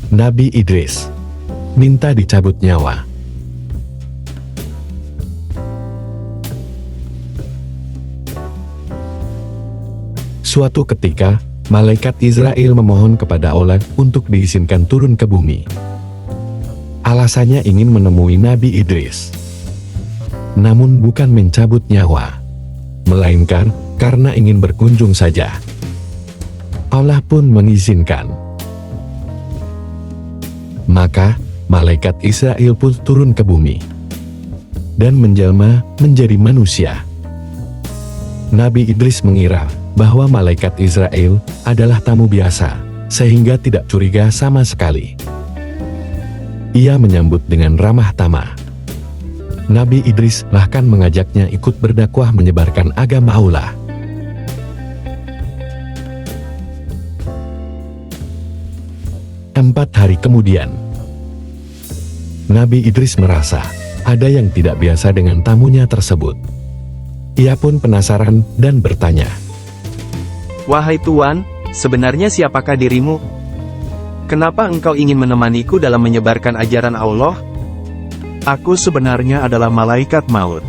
Nabi Idris minta dicabut nyawa. Suatu ketika, malaikat Israel memohon kepada Allah untuk diizinkan turun ke bumi. Alasannya ingin menemui Nabi Idris. Namun bukan mencabut nyawa, melainkan karena ingin berkunjung saja. Allah pun mengizinkan. Maka, malaikat Israel pun turun ke bumi dan menjelma menjadi manusia. Nabi Idris mengira bahwa malaikat Israel adalah tamu biasa, sehingga tidak curiga sama sekali. Ia menyambut dengan ramah tamah. Nabi Idris bahkan mengajaknya ikut berdakwah menyebarkan agama Allah. Empat hari kemudian, Nabi Idris merasa ada yang tidak biasa dengan tamunya tersebut. Ia pun penasaran dan bertanya, "Wahai Tuan, sebenarnya siapakah dirimu? Kenapa engkau ingin menemaniku dalam menyebarkan ajaran Allah?" "Aku sebenarnya adalah malaikat maut."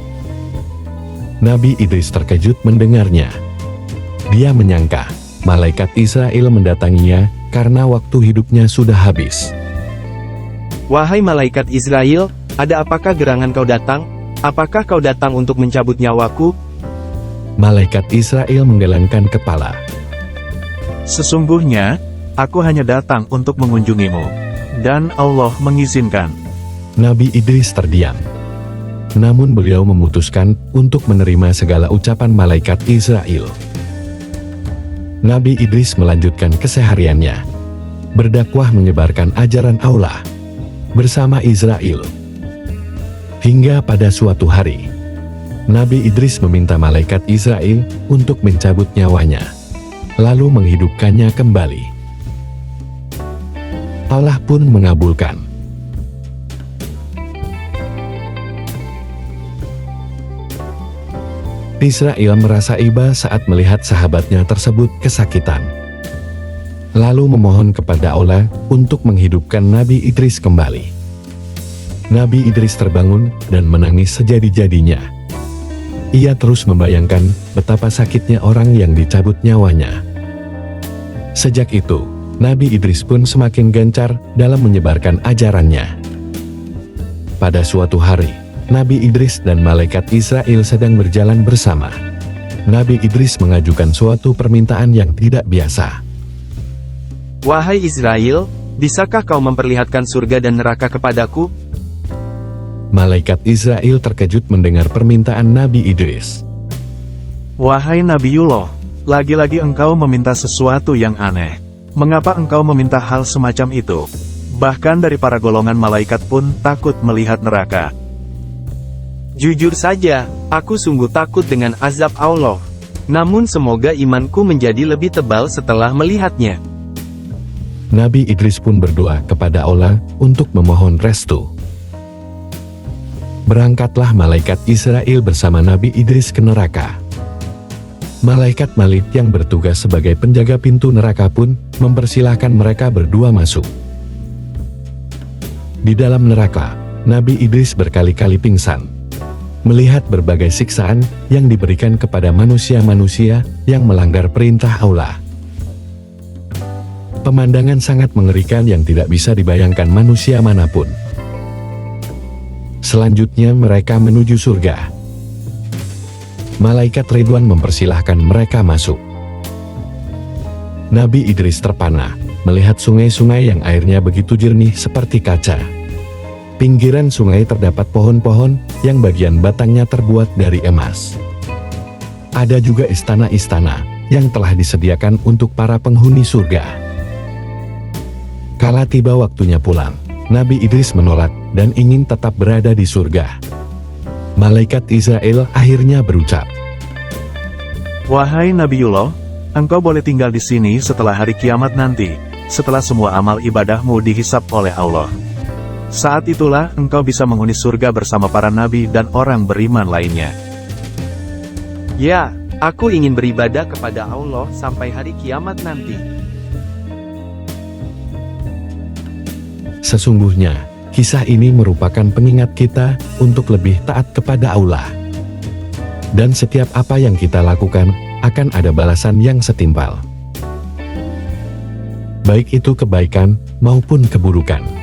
Nabi Idris terkejut mendengarnya. Dia menyangka malaikat Israel mendatanginya karena waktu hidupnya sudah habis. "Wahai malaikat Israel, ada apakah gerangan kau datang? Apakah kau datang untuk mencabut nyawaku?" Malaikat Israel menggelengkan kepala. "Sesungguhnya, aku hanya datang untuk mengunjungimu. Dan Allah mengizinkan." Nabi Idris terdiam. Namun beliau memutuskan untuk menerima segala ucapan malaikat Israel. Nabi Idris melanjutkan kesehariannya, berdakwah menyebarkan ajaran Allah bersama Israel. Hingga pada suatu hari, Nabi Idris meminta malaikat Israel untuk mencabut nyawanya, lalu menghidupkannya kembali. Allah pun mengabulkan. Israel merasa iba saat melihat sahabatnya tersebut kesakitan. Lalu memohon kepada Allah untuk menghidupkan Nabi Idris kembali. Nabi Idris terbangun dan menangis sejadi-jadinya. Ia terus membayangkan betapa sakitnya orang yang dicabut nyawanya. Sejak itu, Nabi Idris pun semakin gencar dalam menyebarkan ajarannya. Pada suatu hari, Nabi Idris dan malaikat Israel sedang berjalan bersama. Nabi Idris mengajukan suatu permintaan yang tidak biasa. "Wahai Israel, bisakah kau memperlihatkan surga dan neraka kepadaku?" Malaikat Israel terkejut mendengar permintaan Nabi Idris. "Wahai Nabiullah, lagi-lagi engkau meminta sesuatu yang aneh. Mengapa engkau meminta hal semacam itu? Bahkan dari para golongan malaikat pun takut melihat neraka." "Jujur saja, aku sungguh takut dengan azab Allah. Namun semoga imanku menjadi lebih tebal setelah melihatnya." Nabi Idris pun berdoa kepada Allah untuk memohon restu. Berangkatlah malaikat Israel bersama Nabi Idris ke neraka. Malaikat Malik yang bertugas sebagai penjaga pintu neraka pun mempersilahkan mereka berdua masuk. Di dalam neraka, Nabi Idris berkali-kali pingsan melihat berbagai siksaan yang diberikan kepada manusia-manusia yang melanggar perintah Allah. Pemandangan sangat mengerikan yang tidak bisa dibayangkan manusia manapun. Selanjutnya mereka menuju surga. Malaikat Ridwan mempersilahkan mereka masuk. Nabi Idris terpana melihat sungai-sungai yang airnya begitu jernih seperti kaca. Pinggiran sungai terdapat pohon-pohon yang bagian batangnya terbuat dari emas. Ada juga istana-istana yang telah disediakan untuk para penghuni surga. Kala tiba waktunya pulang, Nabi Idris menolak dan ingin tetap berada di surga. Malaikat Israel akhirnya berucap, "Wahai Nabiullah, engkau boleh tinggal di sini setelah hari kiamat nanti, setelah semua amal ibadahmu dihisap oleh Allah. Saat itulah engkau bisa menghuni surga bersama para nabi dan orang beriman lainnya." "Ya, aku ingin beribadah kepada Allah sampai hari kiamat nanti." Sesungguhnya, kisah ini merupakan pengingat kita untuk lebih taat kepada Allah. Dan setiap apa yang kita lakukan, akan ada balasan yang setimpal. Baik itu kebaikan maupun keburukan.